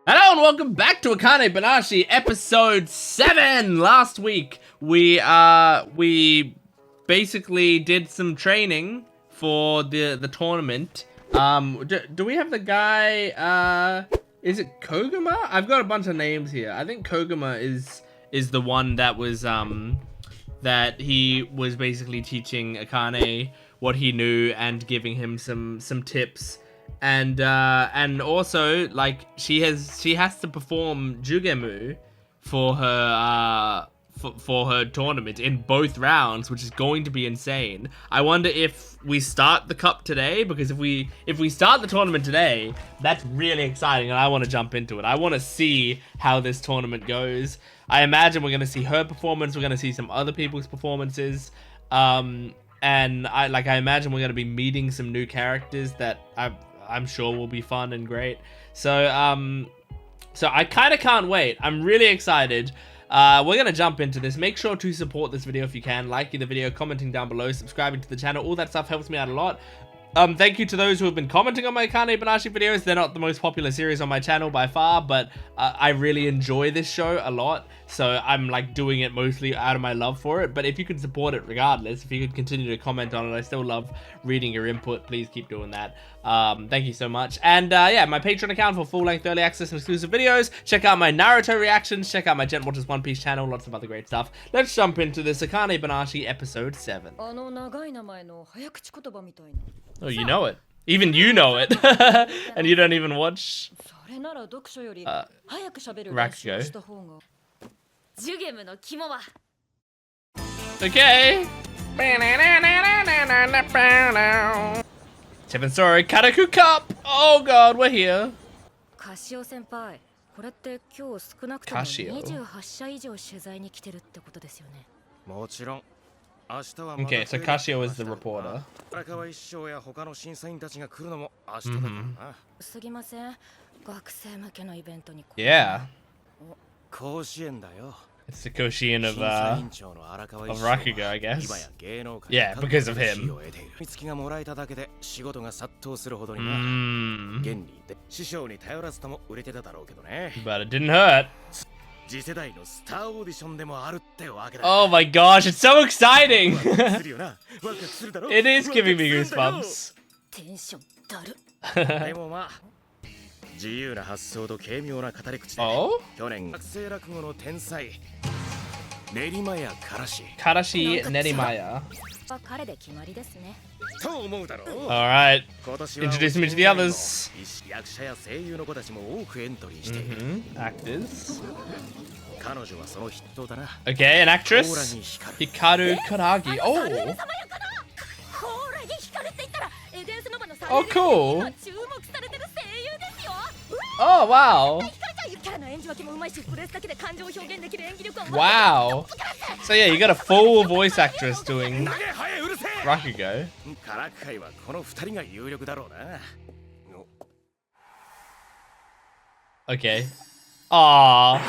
Hello and welcome back to Akane-banashi episode 7. Last week we basically did some training for the tournament. Do we have the guy? Is it Koguma? I've got a bunch of names here. I think Koguma is the one that was that he was basically teaching Akane what he knew and giving him some tips. And also, like, she has to perform Jugemu for her for her tournament in both rounds, which is going to be insane. I wonder if we start the cup today, because if we start the tournament today, that's really exciting, and I want to jump into it. I want to see how this tournament goes. I imagine we're going to see her performance. We're going to see some other people's performances. And I imagine we're going to be meeting some new characters that I'm sure will be fun and great. So I kind of can't wait. I'm really excited. We're gonna jump into this. Make sure to support this video if you can, liking the video, commenting down below, subscribing to the channel. All that stuff helps me out a lot. Thank you to those who have been commenting on my Akane-banashi videos. They're not the most popular series on my channel by far, but I really enjoy this show a lot. So I'm like doing it mostly out of my love for it. But if you could support it regardless, if you could continue to comment on it, I still love reading your input. Please keep doing that. Thank you so much. And yeah, my Patreon account for full-length early access and exclusive videos. Check out my Naruto reactions. Check out my Jent Watches One Piece channel. Lots of other great stuff. Let's jump into this Akane-banashi episode 7. Oh, you know it. Even you know it. And you don't even watch Rakugo. Okay. 7th story, Karaku Cup. Oh god, we're here. Kashio. Okay, so Kashio is the reporter. Yeah. It's the Koshien of Rakugo, I guess. Yeah, because of him. But it didn't hurt. Oh my gosh, it's so exciting! It is giving me goosebumps. Oh? Karashi Nerimaya. Alright, introduce me to the others. Actors. Okay, an actress. Hikaru Karagi. Oh! Oh, cool. Oh, wow. Wow. So yeah, you got a full voice actress doing Rakugo. Okay. Aww.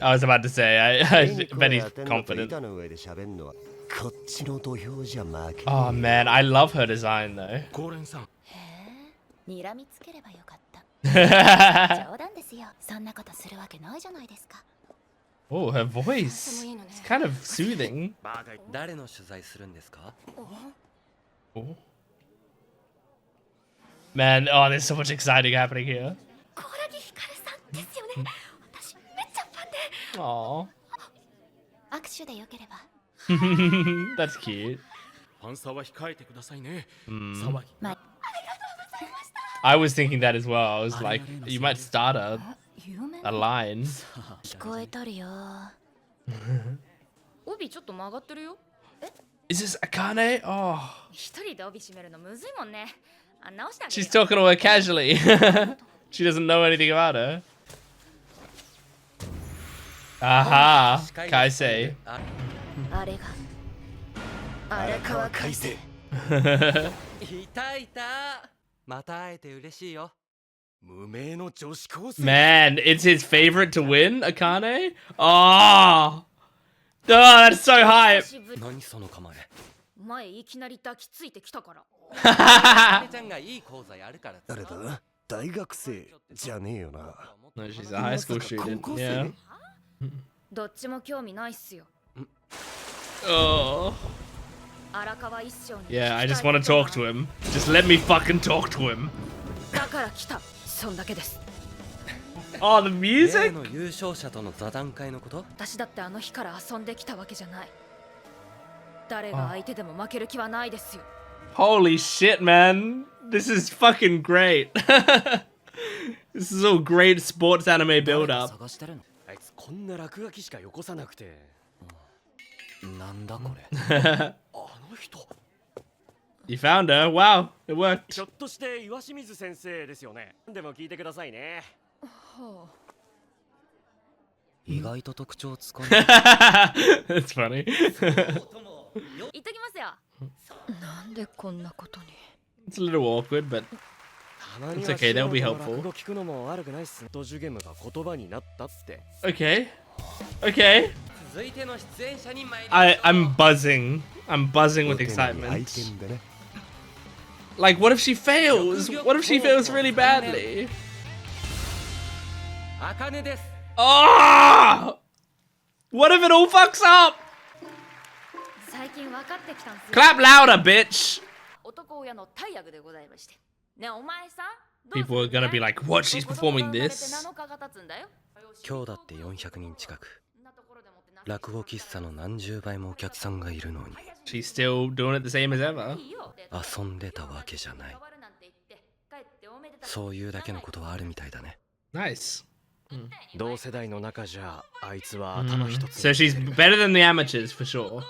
I was about to say, I bet he's confident. Oh man, I love her design though. Oh, her voice. It's kind of soothing. Oh. Man, oh, there's so much exciting happening here. Aww. That's cute. I was thinking that as well. I was like, you might start a line. Is this Akane? Oh. She's talking to her casually. She doesn't know anything about her. Aha, Kaisei. Man, it's his favorite to win, Akane? Oh, that's so hype. 前いきなり抱きついてきたから。誰だ？大学生じゃねえよな。 No, she's a high school student. Yeah. どっちも興味ないっすよ。 Oh. 荒川一生に。 Yeah, I just want to talk to him. Just let me fucking talk to him. だから来た。そんだけです。 Oh, the music? 私だってあの日から遊んできたわけじゃない。誰が相手でも負ける気はないですよ。 Holy shit, man. This is fucking great. This is all great sports anime build up. あいつこんな落書きしかよこさなくて。なんだこれ。あの人。 You found her. Wow, it worked. ひょっとして岩清水先生ですよね。でも聞いてくださいね。意外と特徴つかない。 That's funny. 行っときますよ。なんでこんなことに。 It's a little awkward, but it's okay. They'll be helpful. 聞くのも悪くないっす。とジュゲムが言葉になったって。 Okay. Okay. I'm buzzing. I'm buzzing with excitement. Like, what if she fails? What if she fails really badly? Akane です。 Oh! What if it all fucks up? 最近分かってきたんすよ。 Clap louder, bitch. 男親の大役でございまして。ね、お前さ。 People are gonna be like, what? She's performing this? 今日だって400人近く。落語喫茶の何十倍もお客さんがいるのに。 She's still doing it the same as ever. 遊んでたわけじゃない。そういうだけのことはあるみたいだね。 Nice. 同世代の中じゃあいつは頭一つ。 So she's better than the amateurs for sure.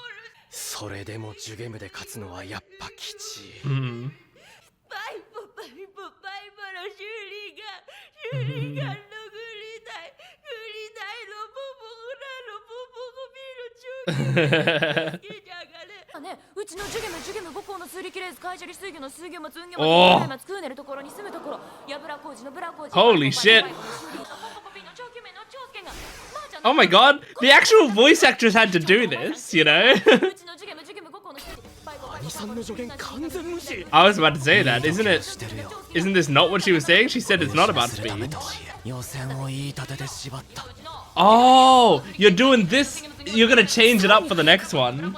それでもジュゲムで勝つのはやっぱきちい。 Mm. ね、うちのジュゲム母校の数理キレーズ会社理水魚の水魚松運魚松松クーネルところに住むところやぶら工事のブラ工事 Holy shit. Oh my god, the actual voice actress had to do this, you know? I was about to say that, isn't it? Isn't this not what she was saying? She said it's not about speed. Oh, you're doing this. You're gonna change it up for the next one.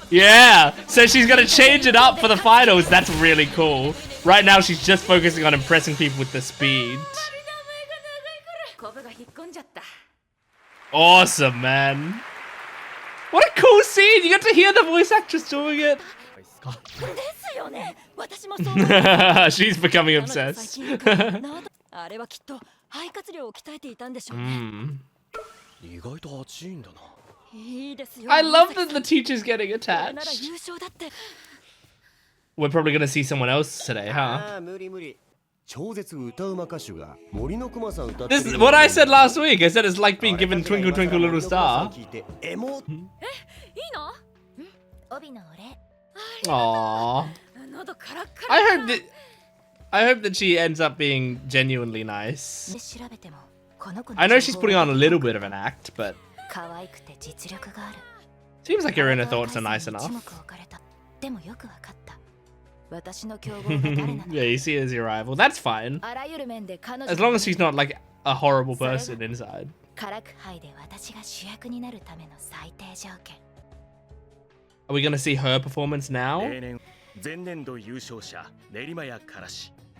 Yeah, so she's gonna change it up for the finals. That's really cool. Right now, she's just focusing on impressing people with the speed. Awesome, man. What a cool scene. You get to hear the voice actress doing it. She's becoming obsessed. Mm. I love that the teacher's getting attached. We're probably gonna see someone else today, huh? This is what I said last week. I said it's like being given Twinkle Twinkle Little Star. Aww. I hope that she ends up being genuinely nice. I know she's putting on a little bit of an act, but seems like her inner thoughts are nice enough. Yeah, you see her as your rival. That's fine. As long as she's not like a horrible person inside. Are we gonna see her performance now?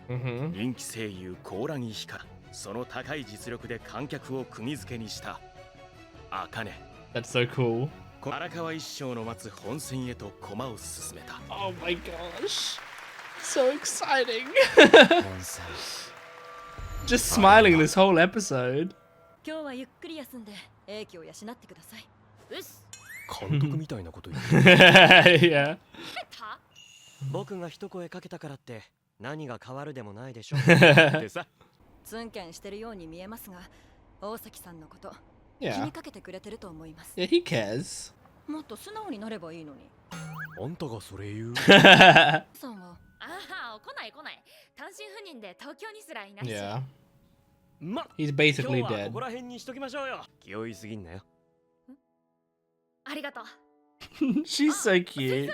Mm-hmm. 人気声優高良木からその高い実力で観客を釘付けにした茜。 That's so cool. 荒川一生の待つ本戦へと駒を進めた。 Oh my gosh. So exciting. Just smiling this whole episode. 今日はゆっくり休んで英気を養ってください。うっす。監督みたいなこと言う。Yeah. 僕が一声かけたからって何が変わるでもないでしょ。でさ。ツンケンしてるように見えますが、大崎さんのこと気 Yeah. にかけてくれてると思います。 Yeah, he cares. もっと素直になればいいのに。あんたがそれ言う。さんはああ、来ない。単身赴任で東京にすらいないし。Yeah. ま He's 今 basically 日はこ dead. こら辺にしときましょうよ。気負いすぎんなよ。ありがとう。 She's so cute. じゃ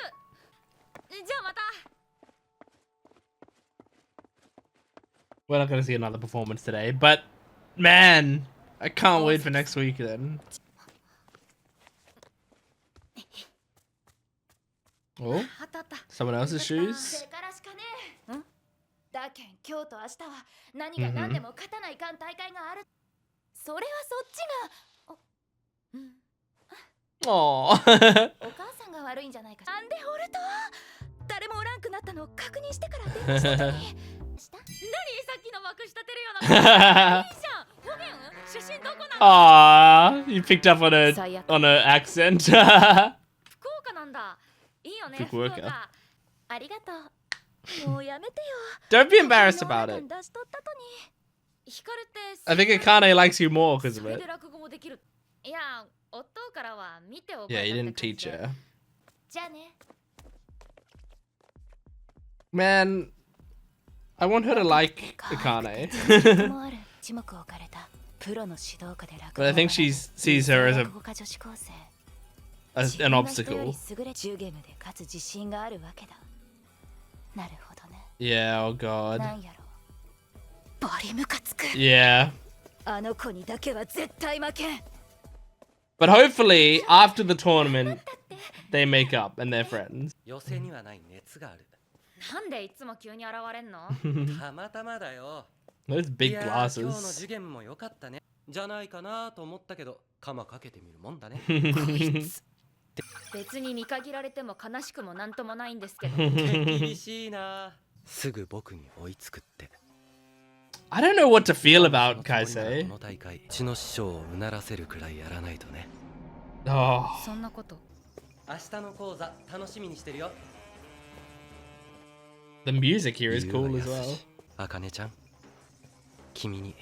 あまた。 We're not gonna see another performance today, but man, I can't wait for next week then. Oh, あったあった。 someone else's そ shoes? れからしかね。だけん今日と明日は何が何でも勝たないかん大会がある。それはそっちが。 Aww. お母さんが悪いんじゃないか。なんでホルトは誰もおらんくなったのを確認してから電話したのに。した何さっきのまくしたてるような。いいじゃん。方言出身どこなの？ Aww, you picked up on a accent. 福岡なんだ。いいよね。福岡。福岡。ありがとう。もうやめてよ。 Don't be embarrassed about it. 出しとったとに。光って。 I think Akane likes you more because of それ it. で落語もできる。いや、夫からは見ておく。 Yeah, you didn't teach her. じゃあね。 Man, I want her to like Akane. もある一目置かれたプロの指導家で落語 But I think she sees her as 落語家女子高生 an obstacle. ジュゲムで勝つ自信があるわけだ。なるほどね。 Yeah, oh god. なんやろ。バリムカつく。 Yeah. あの子にだけは絶対負けん。 But hopefully, after the tournament, they make up and they're friends. 予選にはない熱がある。なんでいつも急に現れんの？たまたまだよ。 Those big いやー、今日の glasses. 受験も良かったね。じゃないかなと思ったけど、鎌かけてみるもんだね。別に見限られても悲しくもなんともないんですけど。厳しいな。すぐ僕に追いつくって。 I don't know what to feel about こ Kaisei. の大会、血の師匠をうならせるくらいやらないとね。 Oh, そんなこと。明日の講座楽しみにしてるよ。 the music here is cool as 優 well. しい。あかねちゃん、君に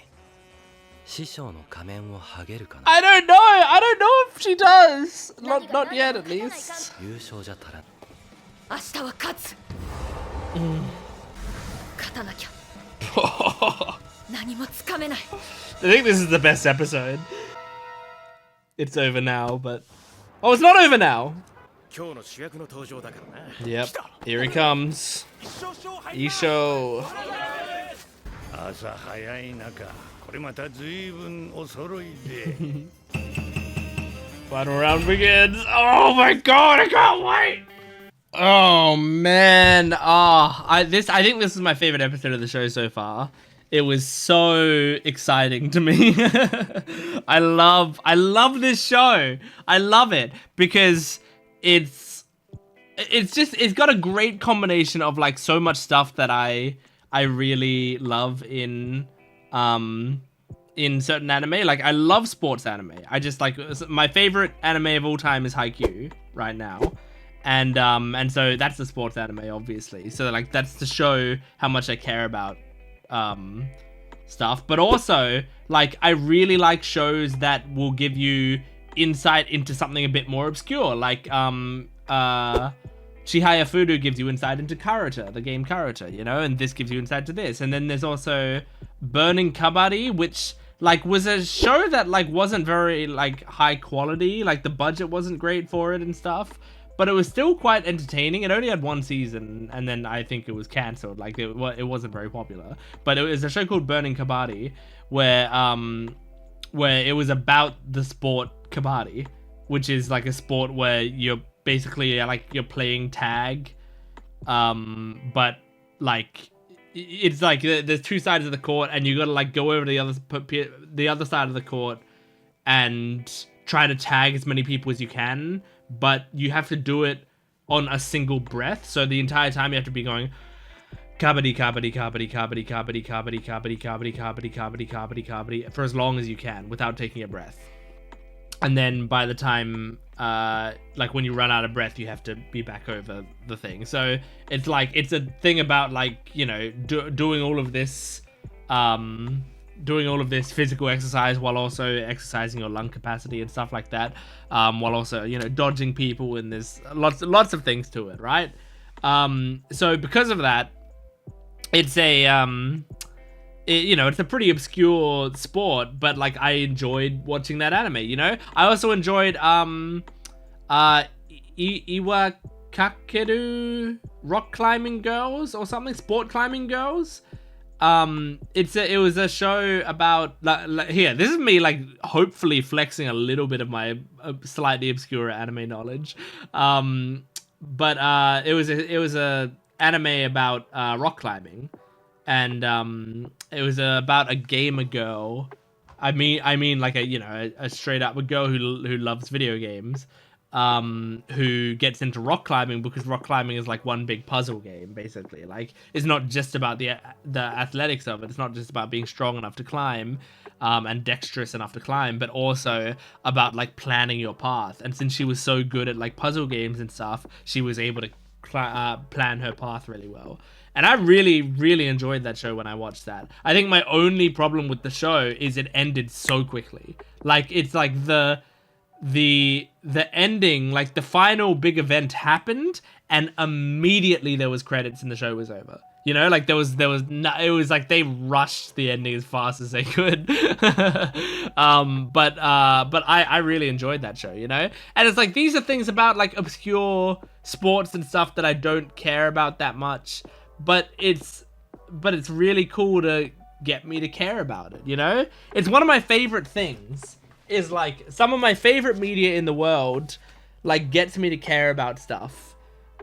師匠の仮面を剥げるかな。 I don't know. I don't know if she does. Not yet, at least. 優勝じゃ足らん。明日は勝つ。勝たなきゃ。何もつかめない。 I think this is the best episode. It's over now, but oh, it's not over now. 今日の主役の登場だからな。 Yep, here he comes. Isho. 朝早い中、これまた随分お揃いで。 Final round begins. Oh my god, I can't wait. Oh man. I think this is my favorite episode of the show so far. It was so exciting to me. I love this show. I love it because it's got a great combination of like so much stuff that I really love in certain anime. Like I love sports anime. I just like my favorite anime of all time is Haikyuu right now. And so that's the sports anime, obviously. So like that's to show how much I care about stuff. But also like I really like shows that will give you insight into something a bit more obscure. Like Chihaya Fudu gives you insight into Karata, the game Karata, you know, and this gives you insight to this. And then there's also Burning Kabaddi, which like was a show that like wasn't very like high quality. Like the budget wasn't great for it and stuff. But it was still quite entertaining. It only had one season, and then I think it was cancelled. Like it wasn't very popular. But it was a show called Burning Kabaddi, where it was about the sport kabaddi, which is like a sport where you're basically like you're playing tag, but like it's like there's two sides of the court, and you gotta like go over to the other side of the court and try to tag as many people as you can. But you have to do it on a single breath. So the entire time you have to be going kabaddi, kabaddi, kabaddi, kabaddi, kabaddi, kabaddi, kabaddi, kabaddi, kabaddi, kabaddi, kabaddi, kabaddi for as long as you can without taking a breath. And then by the time, like when you run out of breath, you have to be back over the thing. So it's like, it's a thing about like, you know, doing all of this physical exercise while also exercising your lung capacity and stuff like that, while also, you know, dodging people, and there's lots of things to it, right? So because of that, it's a you know, it's a pretty obscure sport, but like I enjoyed watching that anime, you know? I also enjoyed Iwakakeru Rock Climbing Girls or something, Sport Climbing Girls. It was a show about here, this is me like hopefully flexing a little bit of my slightly obscure anime knowledge. But it was a anime about rock climbing, and it was about a gamer girl. I mean like a straight up a girl who loves video games, who gets into rock climbing because rock climbing is like one big puzzle game, basically. Like, it's not just about the athletics of it. It's not just about being strong enough to climb, and dexterous enough to climb, but also about like planning your path. And since she was so good at like puzzle games and stuff, she was able to plan her path really well. And I really, really enjoyed that show when I watched that. I think my only problem with the show is it ended so quickly. Like, it's like the ending, like the final big event happened and immediately there was credits and the show was over. You know, like there was no, it was like they rushed the ending as fast as they could. But I really enjoyed that show, you know? And it's like, these are things about like obscure sports and stuff that I don't care about that much, but it's really cool to get me to care about it, you know? It's one of my favorite things. Is like some of my favorite media in the world, like, gets me to care about stuff.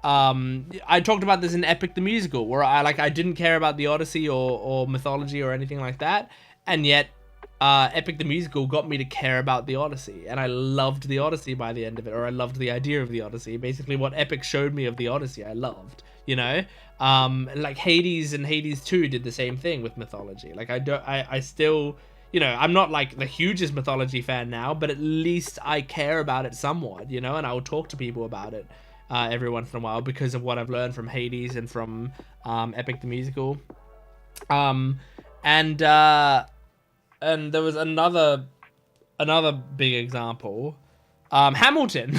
I talked about this in Epic the Musical, where I didn't care about the Odyssey or mythology or anything like that, and yet Epic the Musical got me to care about the Odyssey, and I loved the Odyssey by the end of it, or I loved the idea of the Odyssey. Basically, what Epic showed me of the Odyssey, I loved, you know. Like Hades and Hades 2 did the same thing with mythology. Like, I still. You know, I'm not like the hugest mythology fan now, but at least I care about it somewhat, you know, and I will talk to people about it every once in a while because of what I've learned from Hades and from Epic the Musical. And there was another big example. Hamilton.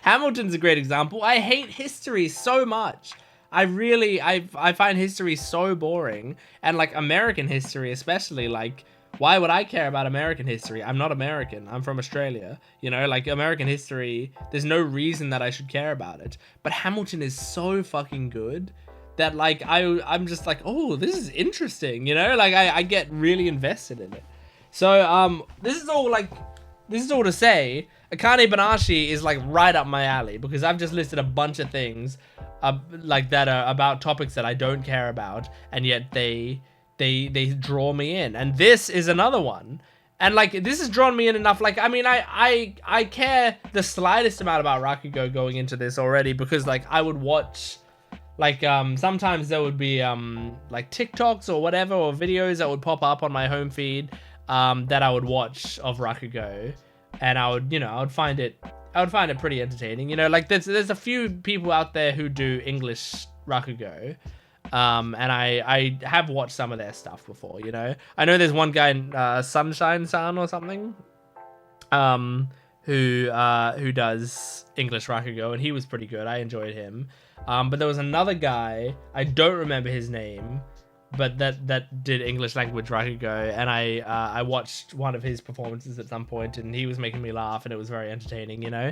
Hamilton's a great example. I hate history so much. I find history so boring, and like American history especially, like, why would I care about American history? I'm not American. I'm from Australia. You know, like, American history, there's no reason that I should care about it. But Hamilton is so fucking good that, like, I'm just like, oh, this is interesting, you know? Like, I get really invested in it. So, this is all to say, Akane-banashi is, like, right up my alley, because I've just listed a bunch of things, like, that are about topics that I don't care about, and yet they draw me in. And this is another one. And like, this has drawn me in enough. Like, I mean, I care the slightest amount about Rakugo going into this already, because like I would watch, like, sometimes there would be like TikToks or whatever, or videos that would pop up on my home feed that I would watch of Rakugo, and I would find it pretty entertaining. You know, like there's a few people out there who do English Rakugo. And I have watched some of their stuff before, you know. I know there's one guy, Sunshine-san or something, who does English Rakugo, and he was pretty good. I enjoyed him. But there was another guy, I don't remember his name, but that did English language Rakugo, and I watched one of his performances at some point, and he was making me laugh, and it was very entertaining, you know.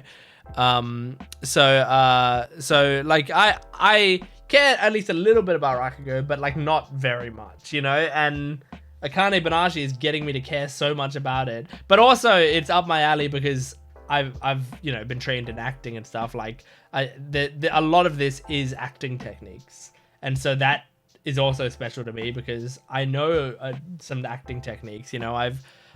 So like I care at least a little bit about Rakugo, but like not very much, you know. And Akane-banashi is getting me to care so much about it, but also it's up my alley because I've you know, been trained in acting and stuff. Like, a lot of this is acting techniques, and so that is also special to me because I know some acting techniques. You know,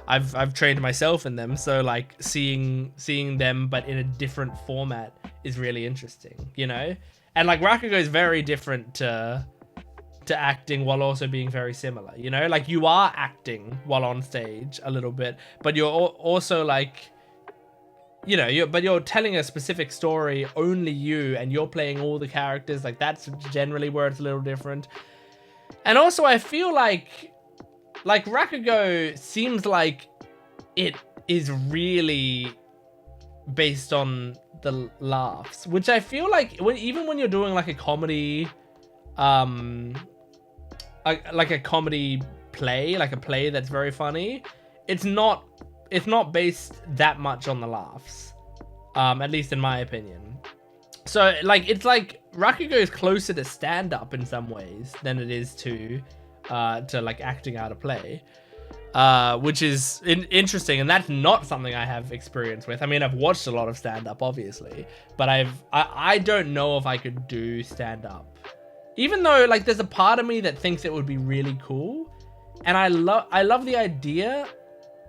I've trained myself in them, so like seeing them but in a different format is really interesting, you know. And like Rakugo is very different to acting while also being very similar, you know. Like, you are acting while on stage a little bit, but you're also like, you know, you're telling a specific story, only you, and you're playing all the characters. Like, that's generally where it's a little different. And also I feel like Rakugo seems like it is really based on the laughs, which I feel like even when you're doing like a comedy, like a comedy play, like a play that's very funny, it's not based that much on the laughs, at least in my opinion. So like it's like Rakugo is closer to stand-up in some ways than it is to like acting out a play, which is interesting, and that's not something I have experience with. I mean, I've watched a lot of stand-up, obviously, but I don't know if I could do stand-up, even though like there's a part of me that thinks it would be really cool, and I love the idea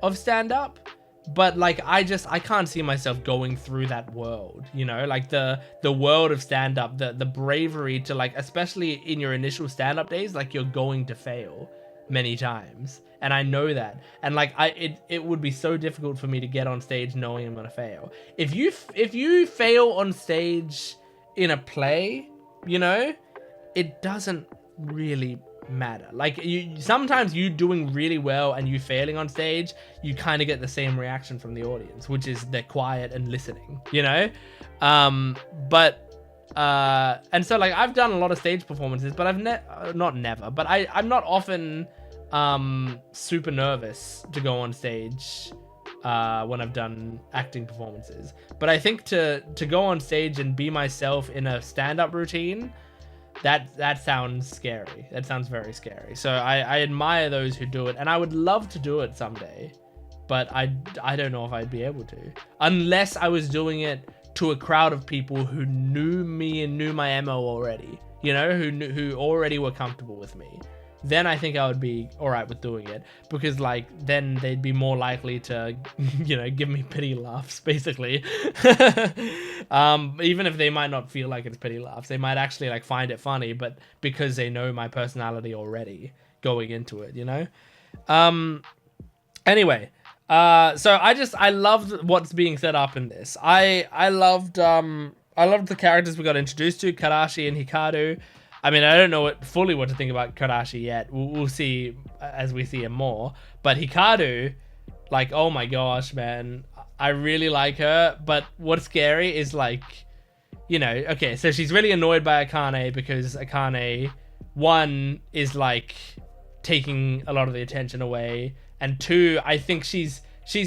of stand-up, but like I can't see myself going through that world, you know, like the world of stand-up, the bravery to like, especially in your initial stand-up days, like you're going to fail many times, and I know that, and like it would be so difficult for me to get on stage knowing I'm gonna fail. If you fail on stage in a play, you know, it doesn't really matter. Like sometimes you doing really well and you failing on stage, you kind of get the same reaction from the audience, which is they're quiet and listening, you know. And so like I've done a lot of stage performances, but I've I'm not often super nervous to go on stage when I've done acting performances. But I think to go on stage and be myself in a stand-up routine, that sounds scary. That sounds very scary. So I admire those who do it, and I would love to do it someday, but I don't know if I'd be able to, unless I was doing it to a crowd of people who knew me and knew my MO already, you know, who already were comfortable with me. Then I think I would be all right with doing it, because like then they'd be more likely to, you know, give me pity laughs, basically. Even if they might not feel like it's pity laughs, they might actually like find it funny, but because they know my personality already going into it, you know. Anyway, so I loved what's being set up in this. I loved the characters we got introduced to, Karashi and Hikaru. I mean, I don't know fully what to think about Karashi yet. We'll see as we see him more. But Hikaru, like, oh my gosh, man. I really like her. But what's scary is, like, you know, okay, so she's really annoyed by Akane because Akane, one, is, like, taking a lot of the attention away. And two, I think she's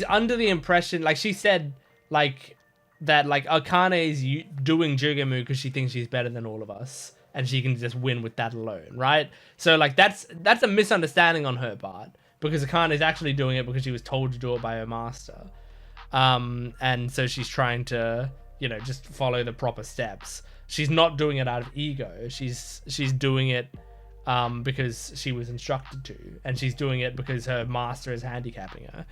under the impression, like, she said, like, that, like, Akane is doing Jugemu because she thinks she's better than all of us, and she can just win with that alone, right? So like that's a misunderstanding on her part, because Akane is actually doing it because she was told to do it by her master, and so she's trying to, you know, just follow the proper steps. She's not doing it out of ego. She's doing it because she was instructed to, and she's doing it because her master is handicapping her.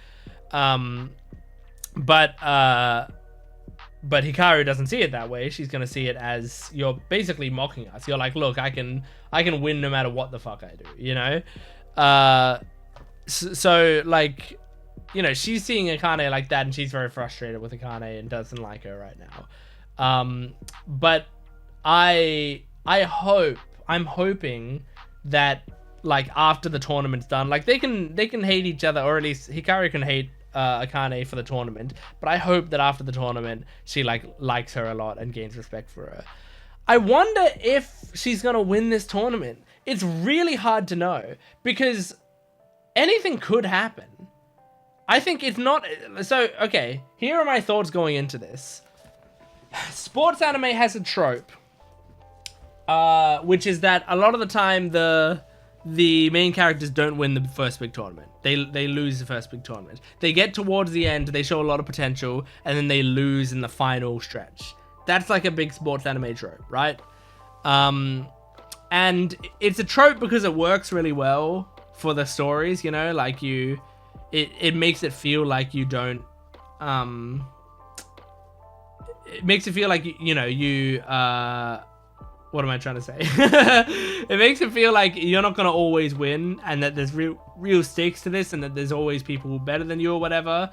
But Hikaru doesn't see it that way. She's gonna see it as, you're basically mocking us. You're like, look, I can win no matter what the fuck I do, you know? So like, you know, she's seeing Akane like that, and she's very frustrated with Akane and doesn't like her right now. But I'm hoping that like after the tournament's done, like they can hate each other, or at least Hikaru can hate Akane for the tournament, but I hope that after the tournament she like likes her a lot and gains respect for her. I wonder if she's gonna win this tournament. It's really hard to know, because anything could happen. I think it's not so. Okay, here are my thoughts going into this. Sports anime has a trope, which is that a lot of the time the main characters don't win the first big tournament. They lose the first big tournament. They get towards the end, they show a lot of potential, and then they lose in the final stretch. That's like a big sports anime trope, right? And it's a trope because it works really well for the stories, you know, like it makes it feel like you don't, it makes it feel like, you know, what am I trying to say? It makes it feel like you're not going to always win, and that there's real stakes to this, and that there's always people better than you or whatever.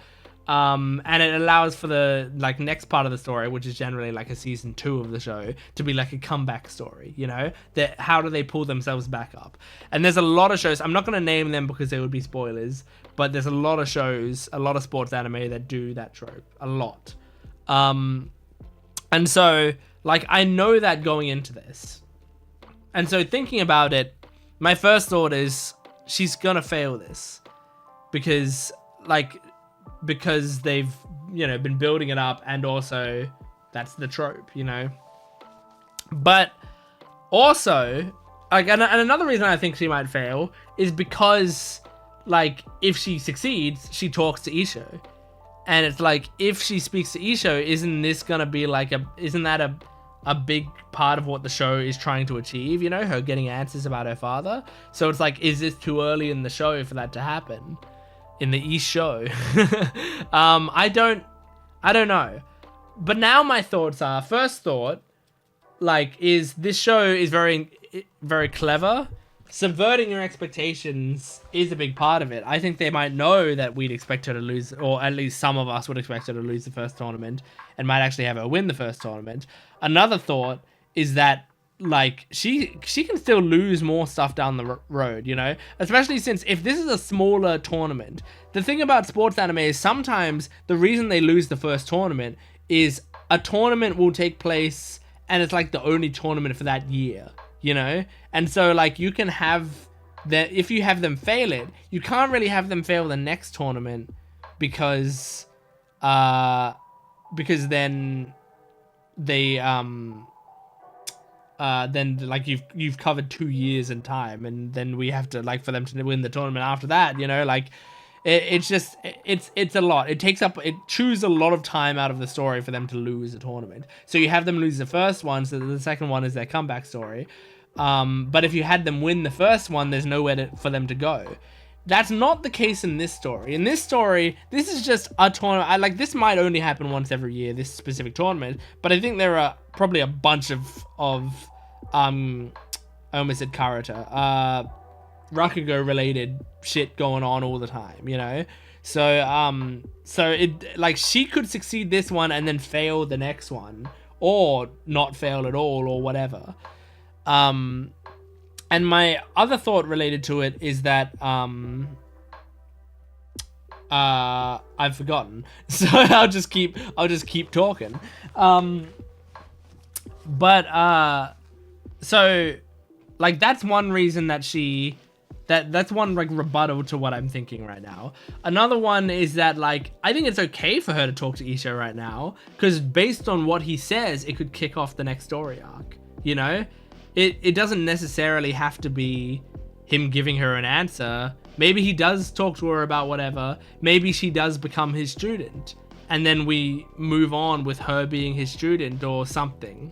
And it allows for the like next part of the story, which is generally like a season 2 of the show, to be like a comeback story, you know? That how do they pull themselves back up? And there's a lot of shows, I'm not going to name them because they would be spoilers, but there's a lot of shows, a lot of sports anime that do that trope a lot. And so like, I know that going into this. And so thinking about it, my first thought is, she's gonna fail this because they've, you know, been building it up, and also that's the trope, you know. But also, like, and another reason I think she might fail is because, like, if she succeeds, she talks to Isho. And it's like, if she speaks to Isho, isn't this gonna be like isn't that a big part of what the show is trying to achieve, you know, her getting answers about her father? So it's like, is this too early in the show for that to happen? In the East show? I don't know. But now my thoughts are, first thought, like, is this show is very, very clever. Subverting your expectations is a big part of it. I think they might know that we'd expect her to lose, or at least some of us would expect her to lose the first tournament, and might actually have her win the first tournament. Another thought is that, like, she can still lose more stuff down the road, you know? Especially since if this is a smaller tournament, the thing about sports anime is sometimes the reason they lose the first tournament is a tournament will take place and it's like the only tournament for that year, you know? And so, like, you can have that, if you have them fail it, you can't really have them fail the next tournament because then they then, like, you've covered 2 years in time, and then we have to, like, for them to win the tournament after that, you know? Like, it's just, it's a lot. It chews a lot of time out of the story for them to lose a tournament. So you have them lose the first one, so the second one is their comeback story. But if you had them win the first one, there's nowhere for them to go. That's not the case in this story. In this story, this is just a tournament. Like, this might only happen once every year, this specific tournament, but I think there are probably a bunch of I almost said Karata, Rakugo related shit going on all the time, you know? So it, like, she could succeed this one and then fail the next one, or not fail at all, or whatever. And my other thought related to it is that, I've forgotten, so I'll just keep talking. So, like, that's one reason that that's one, like, rebuttal to what I'm thinking right now. Another one is that, like, I think it's okay for her to talk to Isho right now, because based on what he says, it could kick off the next story arc, you know? It doesn't necessarily have to be him giving her an answer. Maybe he does talk to her about whatever. Maybe she does become his student, and then we move on with her being his student or something.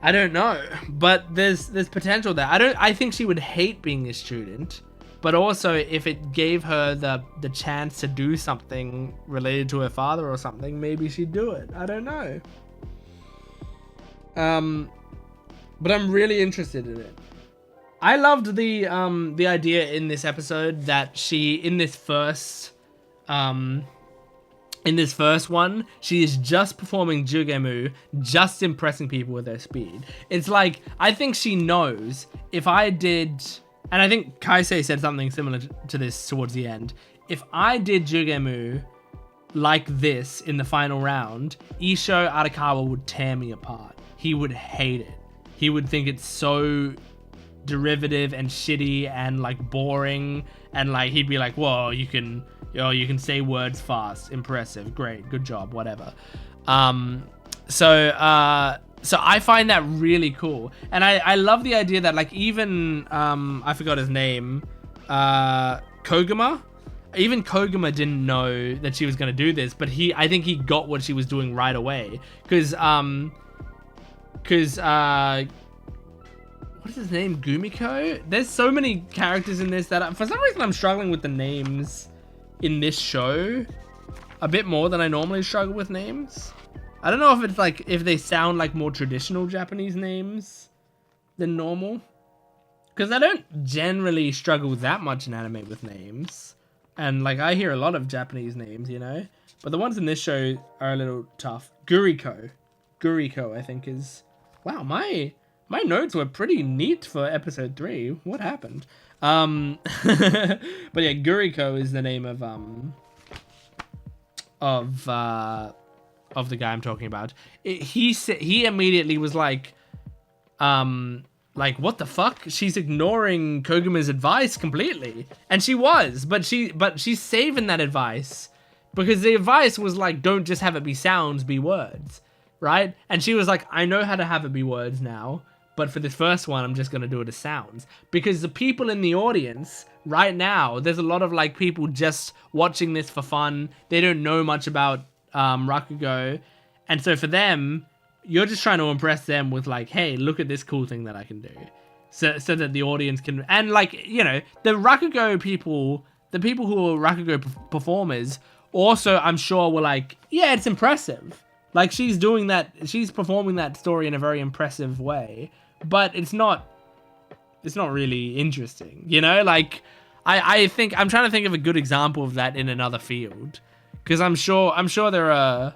I don't know, but there's potential there. I think she would hate being his student, but also if it gave her the chance to do something related to her father or something, maybe she'd do it. I don't know. But I'm really interested in it. I loved the idea in this episode that she, in this first one, she is just performing Jugemu, just impressing people with her speed. It's like, I think she knows if I did, and I think Kaisei said something similar to this towards the end. If I did Jugemu like this in the final round, Isho Arakawa would tear me apart. He would hate it. He would think it's so derivative and shitty and, like, boring, and, like, he'd be like, whoa, you can say words fast, impressive, great, good job, whatever. So I find that really cool, and I love the idea that, like, even I forgot his name, Koguma. Even Koguma didn't know that she was gonna do this, but I think he got what she was doing right away, because what is his name? Gumiko? There's so many characters in this that for some reason I'm struggling with the names in this show a bit more than I normally struggle with names. I don't know if it's like, if they sound like more traditional Japanese names than normal, because I don't generally struggle that much in anime with names, and, like, I hear a lot of Japanese names, you know, but the ones in this show are a little tough. Guriko, I think is, wow, my notes were pretty neat for episode 3. What happened? But yeah, Guriko is the name of the guy I'm talking about. He immediately was like, like, what the fuck? She's ignoring Koguma's advice completely. And she was, but she's saving that advice because the advice was like, don't just have it be sounds, be words, right? And she was like, I know how to have it be words now, but for this first one, I'm just gonna do it as sounds. Because the people in the audience right now, there's a lot of like people just watching this for fun. They don't know much about Rakugo. And so for them, you're just trying to impress them with like, hey, look at this cool thing that I can do. So that the audience can, and like, you know, the Rakugo people, the people who are Rakugo performers also, I'm sure were like, yeah, it's impressive. Like she's doing that, she's performing that story in a very impressive way, but it's not really interesting, you know? Like, I think, I'm trying to think of a good example of that in another field. Because I'm sure there are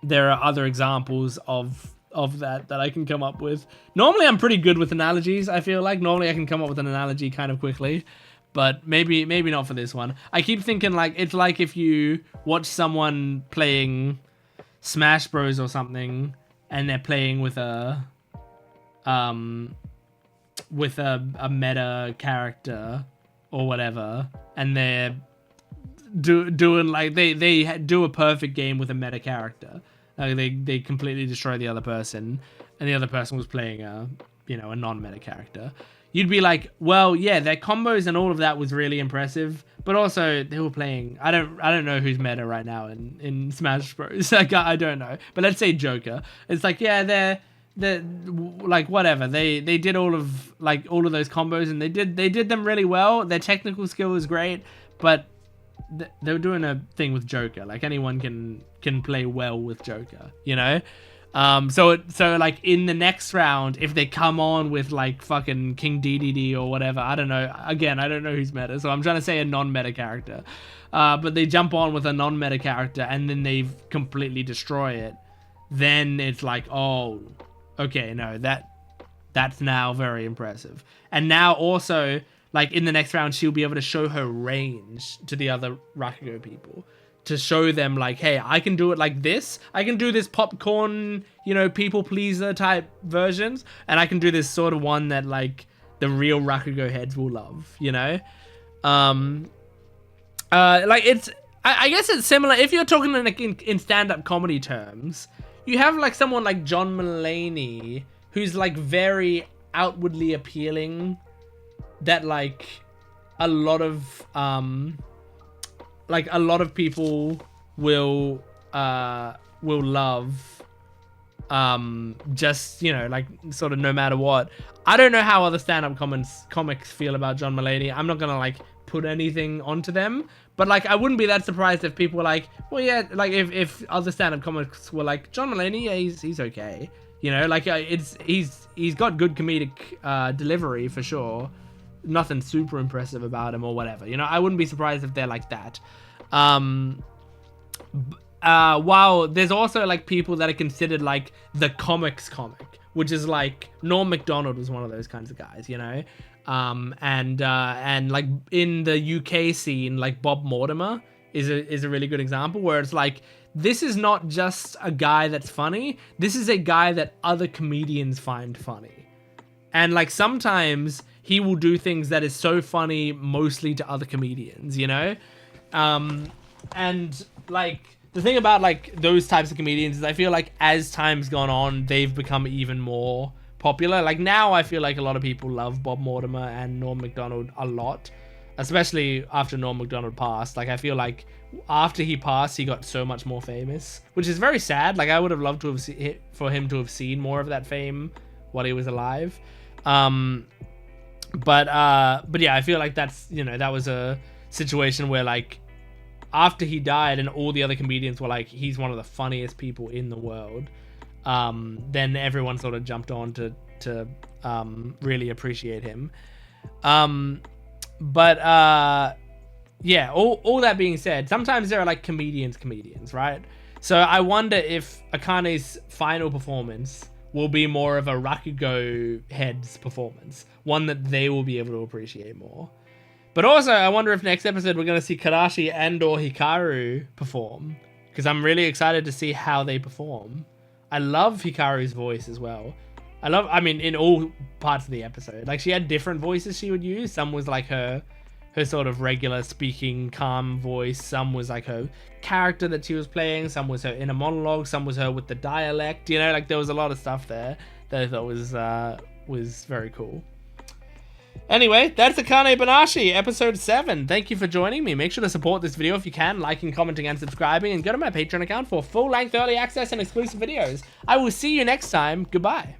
other examples of that I can come up with. Normally I'm pretty good with analogies, I feel like. Normally I can come up with an analogy kind of quickly. But maybe not for this one. I keep thinking like, it's like if you watch someone playing Smash Bros or something, and they're playing with a meta character or whatever, and they're doing like they do a perfect game with a meta character. They completely destroy the other person, and the other person was playing a non-meta character. You'd be like, well, yeah, their combos and all of that was really impressive, but also they were playing. I don't know who's meta right now in Smash Bros. Like, I don't know, but let's say Joker. It's like, yeah, they're like whatever. They did all of those combos, and they did them really well. Their technical skill was great, but they were doing a thing with Joker. Like anyone can play well with Joker, you know. So like in the next round, if they come on with like fucking King DDD or whatever, I don't know. Again, I don't know who's meta, so I'm trying to say a non-meta character. But they jump on with a non-meta character and then they completely destroy it. Then it's like, oh, okay, no, that's now very impressive. And now also, like in the next round, she'll be able to show her range to the other Rakugo people. To show them like, hey, I can do it like this. I can do this popcorn, people pleaser type versions. And I can do this sort of one that like the real Rakugo heads will love, like it's, I guess it's similar. If you're talking in stand-up comedy terms, you have like someone like John Mulaney, who's like very outwardly appealing, that like a lot of people will love, just, like sort of no matter what. I don't know how other stand-up comics feel about John Mulaney. I'm not gonna like put anything onto them, but like I wouldn't be that surprised if people were like, well, yeah, like if other stand-up comics were like, John Mulaney, yeah, he's okay, like he's got good comedic delivery for sure. Nothing super impressive about him or whatever, I wouldn't be surprised if they're like that. While there's also like people that are considered like the comic, which is like Norm Macdonald was one of those kinds of guys, and like in the UK scene, like Bob Mortimer is a really good example where it's like, this is not just a guy that's funny, this is a guy that other comedians find funny. And like sometimes he will do things that is so funny mostly to other comedians, and like the thing about like those types of comedians is I feel like as time's gone on, they've become even more popular. Like now I feel like a lot of people love Bob Mortimer and Norm Macdonald a lot, especially after Norm Macdonald passed. Like I feel like after he passed, he got so much more famous, which is very sad. Like I would have loved to have for him to have seen more of that fame while he was alive. But yeah, I feel like that's, that was a situation where like after he died and all the other comedians were like, he's one of the funniest people in the world, then everyone sort of jumped on to really appreciate him. But yeah, all that being said, sometimes there are like comedians, right? So I wonder if Akane's final performance will be more of a Rakugo head's performance, one that they will be able to appreciate more. But also, I wonder if next episode we're going to see Karashi and or Hikaru perform, because I'm really excited to see how they perform. I love Hikaru's voice as well. I mean, in all parts of the episode. Like, she had different voices she would use. Some was like her sort of regular speaking, calm voice. Some was like her character that she was playing. Some was her inner monologue. Some was her with the dialect. You know, like there was a lot of stuff there that I thought was very cool. Anyway, that's Akane-banashi, episode 7. Thank you for joining me. Make sure to support this video if you can, liking, commenting, and subscribing, and go to my Patreon account for full-length early access and exclusive videos. I will see you next time. Goodbye.